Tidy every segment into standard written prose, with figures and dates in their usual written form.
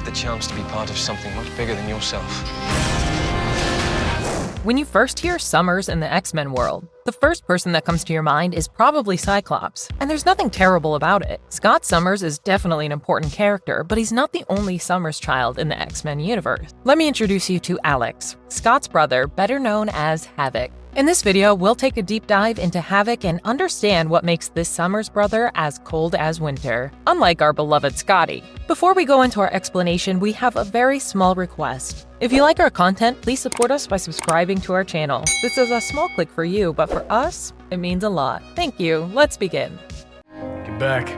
have the chance to be part of something much bigger than yourself. When you first hear Summers in the X-Men world, the first person that comes to your mind is probably Cyclops, and there's nothing terrible about it. Scott Summers is definitely an important character, but he's not the only Summers child in the X-Men universe. Let me introduce you to Alex, Scott's brother, better known as Havok. In this video, we'll take a deep dive into Havok and understand what makes this Summers brother as cold as winter, unlike our beloved Scotty. Before we go into our explanation, we have a very small request. If you like our content, please support us by subscribing to our channel. This is a small click for you, but for us, it means a lot. Thank you. Let's begin. Get back.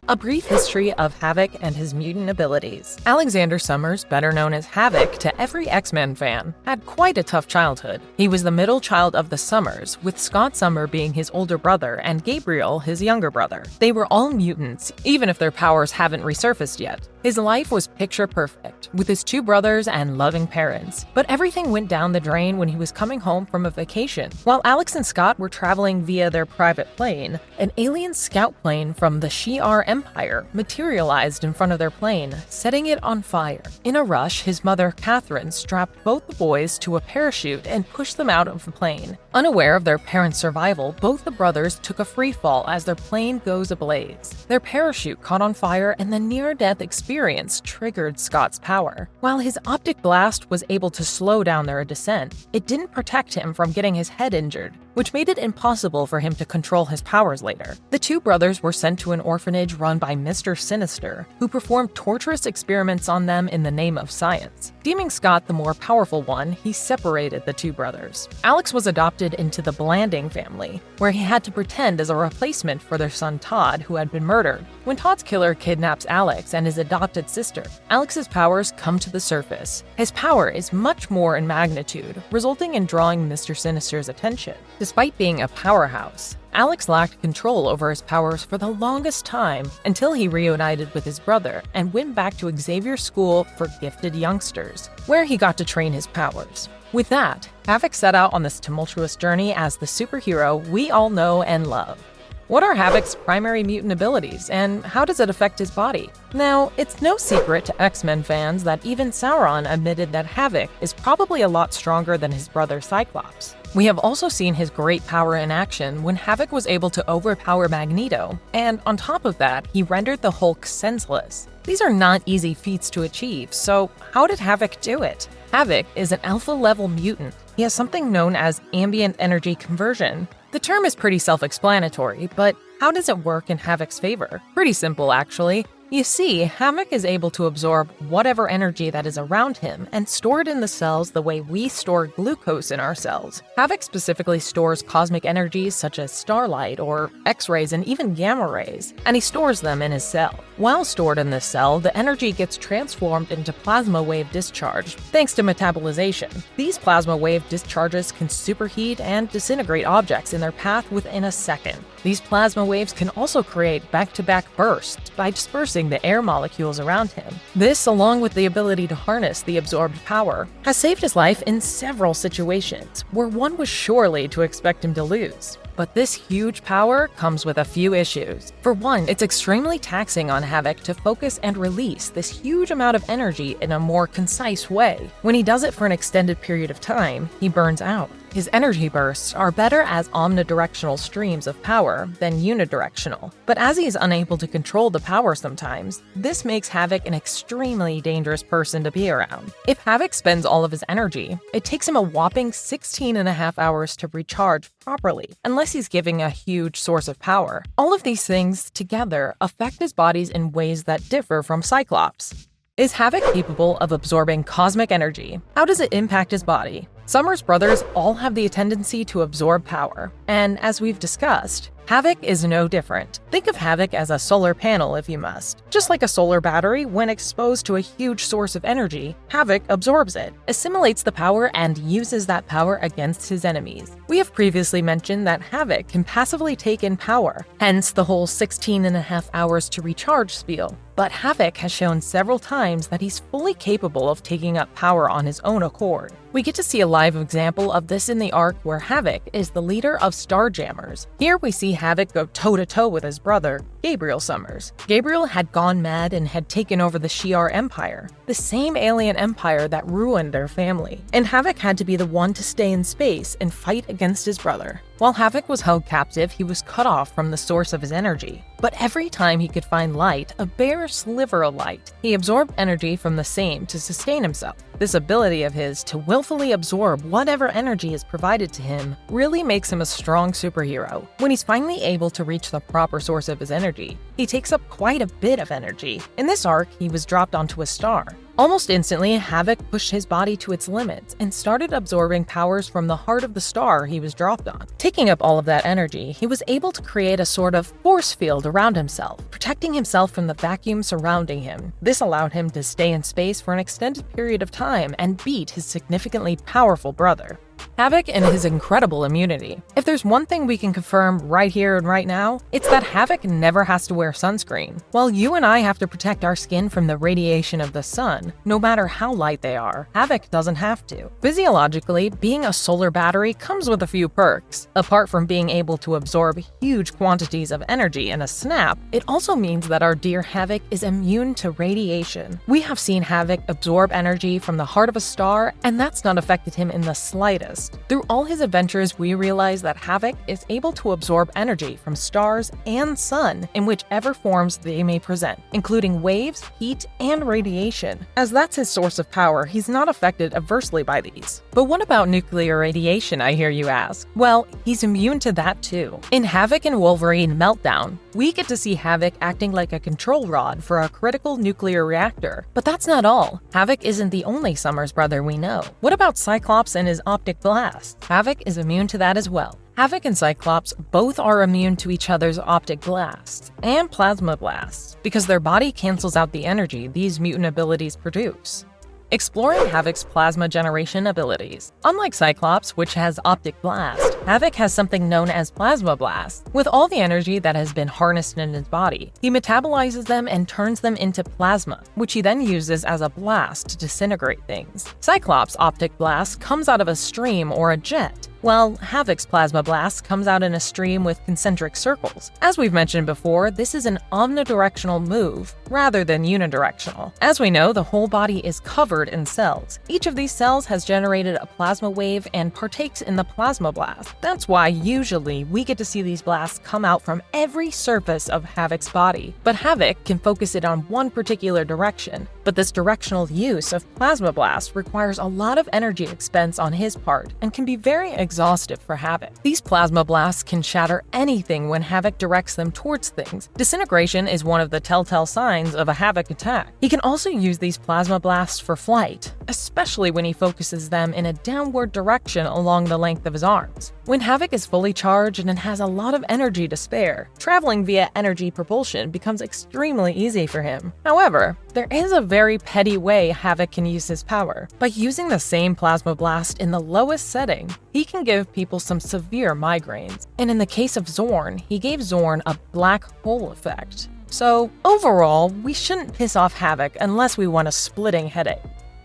A brief history of Havok and his mutant abilities. Alexander Summers, better known as Havok to every X-Men fan, had quite a tough childhood. He was the middle child of the Summers, with Scott Summers being his older brother and Gabriel his younger brother. They were all mutants, even if their powers haven't resurfaced yet. His life was picture perfect, with his two brothers and loving parents. But everything went down the drain when he was coming home from a vacation. While Alex and Scott were traveling via their private plane, an alien scout plane from the Shi'ar Empire materialized in front of their plane, setting it on fire. In a rush, his mother, Catherine, strapped both the boys to a parachute and pushed them out of the plane. Unaware of their parents' survival, both the brothers took a free fall as their plane goes ablaze. Their parachute caught on fire, and the near-death experience triggered Scott's power. While his optic blast was able to slow down their descent, it didn't protect him from getting his head injured, which made it impossible for him to control his powers later. The two brothers were sent to an orphanage run by Mr. Sinister, who performed torturous experiments on them in the name of science. Deeming Scott the more powerful one, he separated the two brothers. Alex was adopted into the Blanding family, where he had to pretend as a replacement for their son Todd, who had been murdered. When Todd's killer kidnaps Alex and his adopted sister, Alex's powers come to the surface. His power is much more in magnitude, resulting in drawing Mr. Sinister's attention. Despite being a powerhouse, Alex lacked control over his powers for the longest time until he reunited with his brother and went back to Xavier's school for gifted youngsters, where he got to train his powers. With that, Havok set out on this tumultuous journey as the superhero we all know and love. What are Havok's primary mutant abilities, and how does it affect his body? Now, it's no secret to X-Men fans that even Sauron admitted that Havok is probably a lot stronger than his brother Cyclops. We have also seen his great power in action when Havok was able to overpower Magneto, and on top of that, he rendered the Hulk senseless. These are not easy feats to achieve, so how did Havok do it? Havok is an alpha-level mutant. He has something known as ambient energy conversion. The term is pretty self-explanatory, but how does it work in Havok's favor? Pretty simple, actually. You see, Havok is able to absorb whatever energy that is around him and store it in the cells the way we store glucose in our cells. Havok specifically stores cosmic energies such as starlight or X-rays and even gamma rays, and he stores them in his cell. While stored in this cell, the energy gets transformed into plasma wave discharge, thanks to metabolization. These plasma wave discharges can superheat and disintegrate objects in their path within a second. These plasma waves can also create back-to-back bursts by dispersing the air molecules around him. This, along with the ability to harness the absorbed power, has saved his life in several situations where one was surely to expect him to lose. But this huge power comes with a few issues. For one, it's extremely taxing on Havok to focus and release this huge amount of energy in a more concise way. When he does it for an extended period of time, he burns out. His energy bursts are better as omnidirectional streams of power than unidirectional. But as he is unable to control the power sometimes, this makes Havok an extremely dangerous person to be around. If Havok spends all of his energy, it takes him a whopping 16.5 hours to recharge properly, unless he's giving a huge source of power. All of these things together affect his bodies in ways that differ from Cyclops. Is Havok capable of absorbing cosmic energy? How does it impact his body? Summers brothers all have the tendency to absorb power, and as we've discussed, Havok is no different. Think of Havok as a solar panel if you must. Just like a solar battery, when exposed to a huge source of energy, Havok absorbs it, assimilates the power, and uses that power against his enemies. We have previously mentioned that Havok can passively take in power, hence the whole 16.5 hours to recharge spiel. But Havok has shown several times that he's fully capable of taking up power on his own accord. We get to see a live example of this in the arc where Havok is the leader of Starjammers. Here we see Havok go toe-to-toe with his brother, Gabriel Summers. Gabriel had gone mad and had taken over the Shi'ar Empire, the same alien empire that ruined their family, and Havok had to be the one to stay in space and fight against his brother. While Havok was held captive, he was cut off from the source of his energy. But every time he could find light, a bare sliver of light, he absorbed energy from the same to sustain himself. This ability of his to willfully absorb whatever energy is provided to him really makes him a strong superhero. When he's finally able to reach the proper source of his energy, he takes up quite a bit of energy. In this arc, he was dropped onto a star. Almost instantly, Havok pushed his body to its limits and started absorbing powers from the heart of the star he was dropped on. Taking up all of that energy, he was able to create a sort of force field around himself, protecting himself from the vacuum surrounding him. This allowed him to stay in space for an extended period of time and beat his significantly powerful brother. Havok and his incredible immunity. If there's one thing we can confirm right here and right now, it's that Havok never has to wear sunscreen. While you and I have to protect our skin from the radiation of the sun, no matter how light they are, Havok doesn't have to. Physiologically, being a solar battery comes with a few perks. Apart from being able to absorb huge quantities of energy in a snap, it also means that our dear Havok is immune to radiation. We have seen Havok absorb energy from the heart of a star, and that's not affected him in the slightest. Through all his adventures, we realize that Havok is able to absorb energy from stars and sun in whichever forms they may present, including waves, heat, and radiation. As that's his source of power, he's not affected adversely by these. But what about nuclear radiation, I hear you ask? Well, he's immune to that too. In Havok and Wolverine Meltdown, we get to see Havok acting like a control rod for a critical nuclear reactor. But that's not all. Havok isn't the only Summers brother we know. What about Cyclops and his optic blast? Havok is immune to that as well. Havok and Cyclops both are immune to each other's optic blasts and plasma blasts because their body cancels out the energy these mutant abilities produce. Exploring Havok's plasma generation abilities. Unlike Cyclops, which has optic blast, Havok has something known as plasma blast. With all the energy that has been harnessed in his body, he metabolizes them and turns them into plasma, which he then uses as a blast to disintegrate things. Cyclops' optic blast comes out of a stream or a jet, while Havok's plasma blast comes out in a stream with concentric circles. As we've mentioned before, this is an omnidirectional move rather than unidirectional. As we know, the whole body is covered in cells. Each of these cells has generated a plasma wave and partakes in the plasma blast. That's why usually we get to see these blasts come out from every surface of Havok's body. But Havok can focus it on one particular direction. But this directional use of plasma blast requires a lot of energy expense on his part and can be very exhaustive for Havok. These plasma blasts can shatter anything when Havok directs them towards things. Disintegration is one of the telltale signs of a Havok attack. He can also use these plasma blasts for flight, especially when he focuses them in a downward direction along the length of his arms. When Havok is fully charged and has a lot of energy to spare, traveling via energy propulsion becomes extremely easy for him. However, there is a very petty way Havok can use his power. By using the same plasma blast in the lowest setting, he can give people some severe migraines. And in the case of Zorn, he gave Zorn a black hole effect. So overall, we shouldn't piss off Havok unless we want a splitting headache.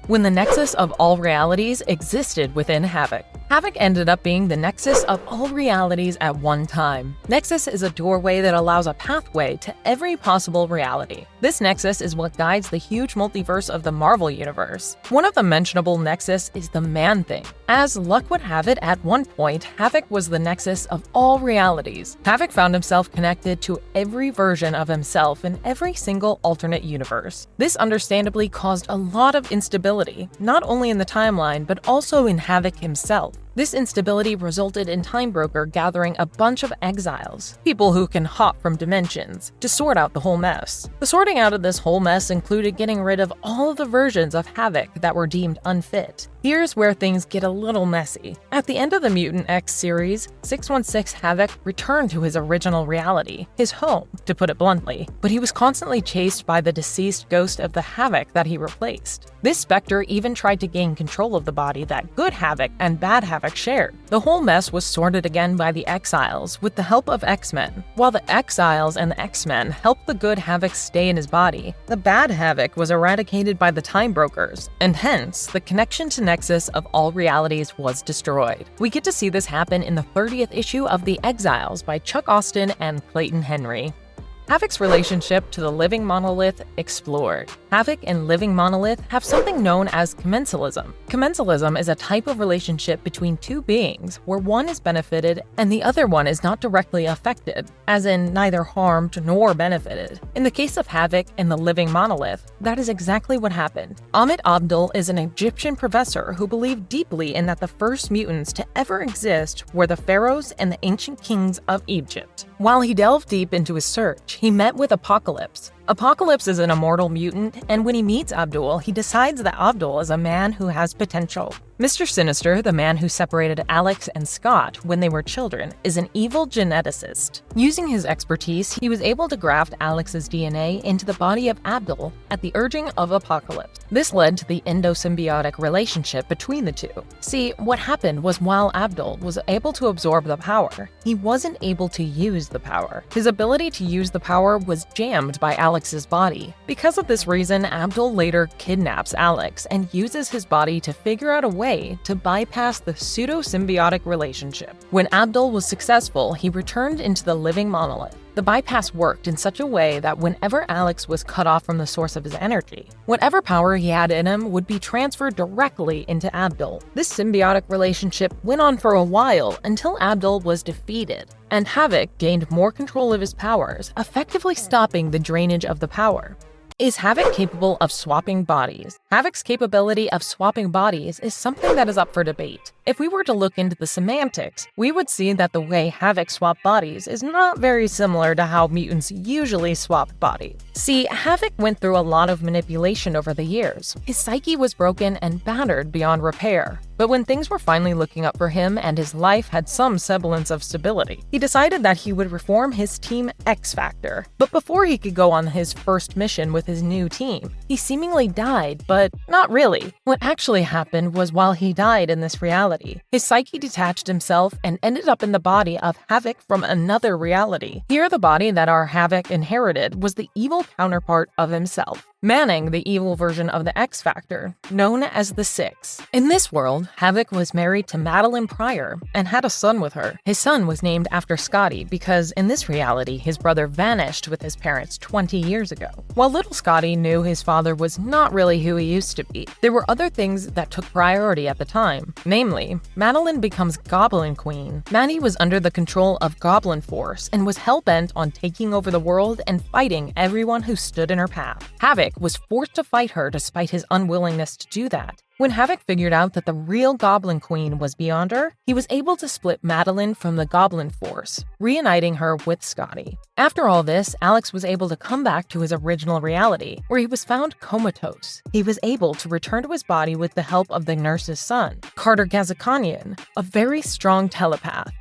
When the Nexus of all realities existed within Havok, Havok ended up being the Nexus of all realities at one time. Nexus is a doorway that allows a pathway to every possible reality. This Nexus is what guides the huge multiverse of the Marvel Universe. One of the mentionable Nexus is the Man-Thing. As luck would have it, at one point, Havok was the Nexus of all realities. Havok found himself connected to every version of himself in every single alternate universe. This understandably caused a lot of instability, not only in the timeline, but also in Havok himself. This instability resulted in Timebroker gathering a bunch of exiles, people who can hop from dimensions, to sort out the whole mess. The sorting out of this whole mess included getting rid of all of the versions of Havok that were deemed unfit. Here's where things get a little messy. At the end of the Mutant X series, 616 Havok returned to his original reality, his home, to put it bluntly, but he was constantly chased by the deceased ghost of the Havok that he replaced. This specter even tried to gain control of the body that good Havok and bad Havok shared. The whole mess was sorted again by the Exiles with the help of X-Men. While the Exiles and the X-Men helped the good Havok stay in his body, the bad Havok was eradicated by the Timebrokers, and hence, the connection to Nexus of all realities was destroyed. We get to see this happen in the 30th issue of The Exiles by Chuck Austen and Clayton Henry. Havok's relationship to the living monolith explored. Havok and living monolith have something known as commensalism. Commensalism is a type of relationship between two beings where one is benefited and the other one is not directly affected, as in neither harmed nor benefited. In the case of Havok and the living monolith, that is exactly what happened. Ahmet Abdul is an Egyptian professor who believed deeply in that the first mutants to ever exist were the pharaohs and the ancient kings of Egypt. While he delved deep into his search, he met with Apocalypse. Apocalypse is an immortal mutant, and when he meets Abdul, he decides that Abdul is a man who has potential. Mr. Sinister, the man who separated Alex and Scott when they were children, is an evil geneticist. Using his expertise, he was able to graft Alex's DNA into the body of Abdul at the urging of Apocalypse. This led to the endosymbiotic relationship between the two. See, what happened was while Abdul was able to absorb the power, he wasn't able to use the power. His ability to use the power was jammed by Alex's body. Because of this reason, Abdul later kidnaps Alex and uses his body to figure out a way to bypass the pseudo-symbiotic relationship. When Abdul was successful, he returned into the living monolith. The bypass worked in such a way that whenever Alex was cut off from the source of his energy, whatever power he had in him would be transferred directly into Abdul. This symbiotic relationship went on for a while until Abdul was defeated, and Havok gained more control of his powers, effectively stopping the drainage of the power. Is Havok capable of swapping bodies? Havok's capability of swapping bodies is something that is up for debate. If we were to look into the semantics, we would see that the way Havok swapped bodies is not very similar to how mutants usually swap bodies. See, Havok went through a lot of manipulation over the years. His psyche was broken and battered beyond repair. But when things were finally looking up for him and his life had some semblance of stability, he decided that he would reform his Team X Factor. But before he could go on his first mission with his new team, he seemingly died, but not really. What actually happened was while he died in this reality, his psyche detached himself and ended up in the body of Havok from another reality. Here, the body that our Havok inherited was the evil counterpart of himself, manning the evil version of the X Factor, known as the Six. In this world, Havok was married to Madeline Pryor and had a son with her. His son was named after Scotty because in this reality, his brother vanished with his parents 20 years ago. While little Scotty knew his father was not really who he used to be, there were other things that took priority at the time. Namely, Madeline becomes Goblin Queen. Maddie was under the control of Goblin Force and was hell-bent on taking over the world and fighting everyone who stood in her path. Havok was forced to fight her despite his unwillingness to do that. When Havok figured out that the real Goblin Queen was beyond her, he was able to split Madeline from the Goblin Force, reuniting her with Scotty. After all this, Alex was able to come back to his original reality, where he was found comatose. He was able to return to his body with the help of the nurse's son, Carter Gazakanian, a very strong telepath.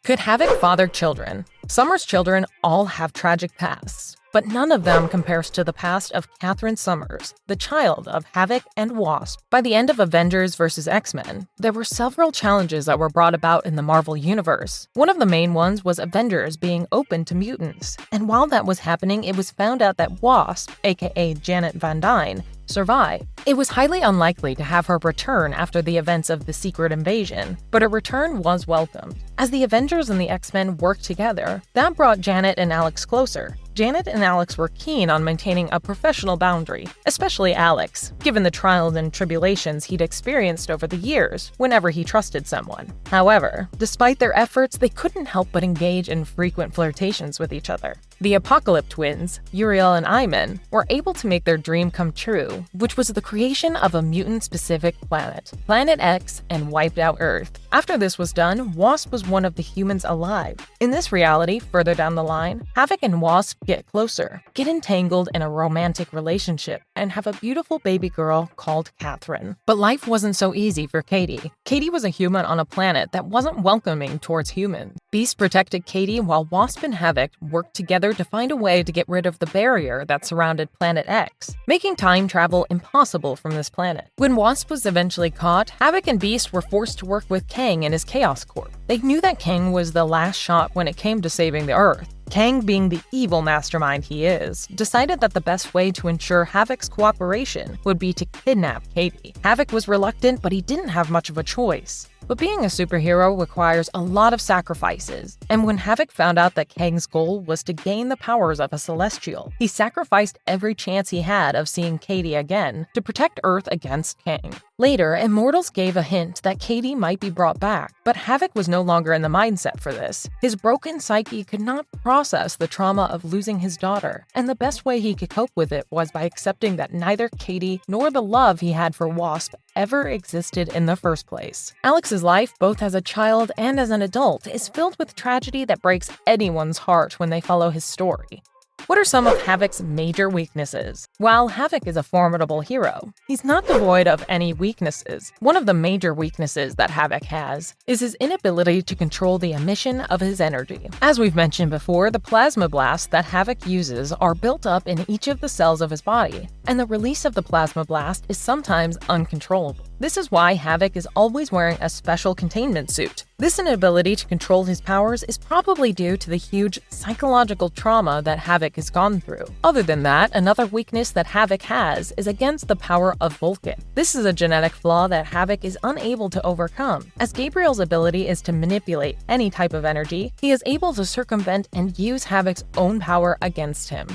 Could Havok father children? Summer's children all have tragic pasts, but none of them compares to the past of Catherine Summers, the child of Havok and Wasp. By the end of Avengers vs. X-Men, there were several challenges that were brought about in the Marvel Universe. One of the main ones was Avengers being open to mutants, and while that was happening, it was found out that Wasp, aka Janet Van Dyne, survive. It was highly unlikely to have her return after the events of the Secret Invasion, but her return was welcomed. As the Avengers and the X-Men worked together, that brought Janet and Alex closer. Janet and Alex were keen on maintaining a professional boundary, especially Alex, given the trials and tribulations he'd experienced over the years whenever he trusted someone. However, despite their efforts, they couldn't help but engage in frequent flirtations with each other. The Apocalypse twins, Uriel and Iman, were able to make their dream come true, which was the creation of a mutant-specific planet, Planet X, and wiped out Earth. After this was done, Wasp was one of the humans alive. In this reality, further down the line, Havok and Wasp get closer, get entangled in a romantic relationship, and have a beautiful baby girl called Catherine. But life wasn't so easy for Katie. Katie was a human on a planet that wasn't welcoming towards humans. Beast protected Katie while Wasp and Havok worked together to find a way to get rid of the barrier that surrounded Planet X, making time travel impossible from this planet. When Wasp was eventually caught, Havok and Beast were forced to work with Kang and his Chaos Corp. They knew that Kang was the last shot when it came to saving the Earth. Kang, being the evil mastermind he is, decided that the best way to ensure Havok's cooperation would be to kidnap Katie. Havok was reluctant, but he didn't have much of a choice. But being a superhero requires a lot of sacrifices, and when Havok found out that Kang's goal was to gain the powers of a Celestial, he sacrificed every chance he had of seeing Katie again to protect Earth against Kang. Later, Immortals gave a hint that Katie might be brought back, but Havok was no longer in the mindset for this. His broken psyche could not process the trauma of losing his daughter, and the best way he could cope with it was by accepting that neither Katie nor the love he had for Wasp ever existed in the first place. Alex's life, both as a child and as an adult, is filled with tragedy that breaks anyone's heart when they follow his story. What are some of Havok's major weaknesses? While Havok is a formidable hero, he's not devoid of any weaknesses. One of the major weaknesses that Havok has is his inability to control the emission of his energy. As we've mentioned before, the plasma blasts that Havok uses are built up in each of the cells of his body, and the release of the plasma blast is sometimes uncontrollable. This is why Havok is always wearing a special containment suit. This inability to control his powers is probably due to the huge psychological trauma that Havok has gone through. Other than that, another weakness that Havok has is against the power of Vulcan. This is a genetic flaw that Havok is unable to overcome. As Gabriel's ability is to manipulate any type of energy, he is able to circumvent and use Havok's own power against him.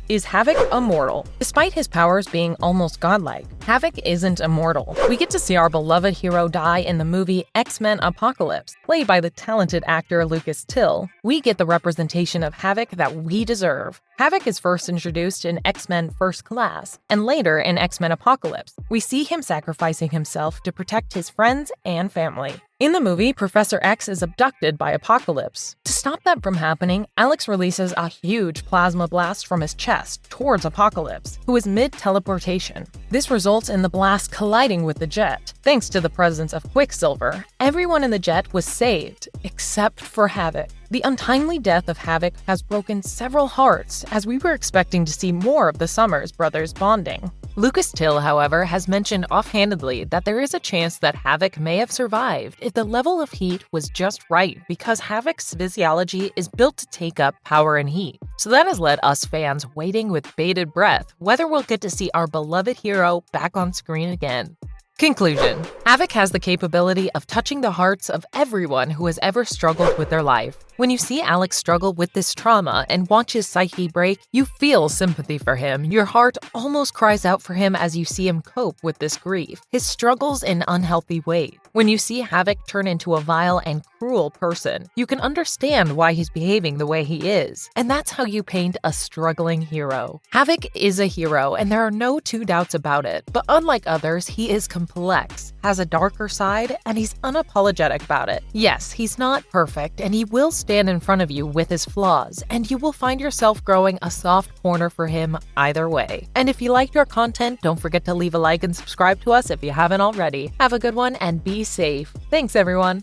Is Havok immortal? Despite his powers being almost godlike, Havok isn't immortal. We get to see our beloved hero die in the movie X-Men Apocalypse. Played by the talented actor Lucas Till, we get the representation of Havok that we deserve. Havok is first introduced in X-Men First Class, and later in X-Men Apocalypse. We see him sacrificing himself to protect his friends and family. In the movie, Professor X is abducted by Apocalypse. To stop that from happening, Alex releases a huge plasma blast from his chest towards Apocalypse, who is mid-teleportation. This results in the blast colliding with the jet. Thanks to the presence of Quicksilver, everyone in the jet was saved, except for Havok. The untimely death of Havok has broken several hearts, as we were expecting to see more of the Summers brothers bonding. Lucas Till, however, has mentioned offhandedly that there is a chance that Havok may have survived if the level of heat was just right, because Havok's physiology is built to take up power and heat. So that has led us fans waiting with bated breath whether we'll get to see our beloved hero back on screen again. Conclusion: Havok has the capability of touching the hearts of everyone who has ever struggled with their life. When you see Alex struggle with this trauma and watch his psyche break, you feel sympathy for him. Your heart almost cries out for him as you see him cope with this grief, his struggles in unhealthy ways. When you see Havok turn into a vile and cruel person, you can understand why he's behaving the way he is. And that's how you paint a struggling hero. Havok is a hero, and there are no two doubts about it. But unlike others, he is complex, has a darker side, and he's unapologetic about it. Yes, he's not perfect, and he will stand in front of you with his flaws, and you will find yourself growing a soft corner for him either way. And if you liked our content, don't forget to leave a like and subscribe to us if you haven't already. Have a good one and be safe. Thanks, everyone.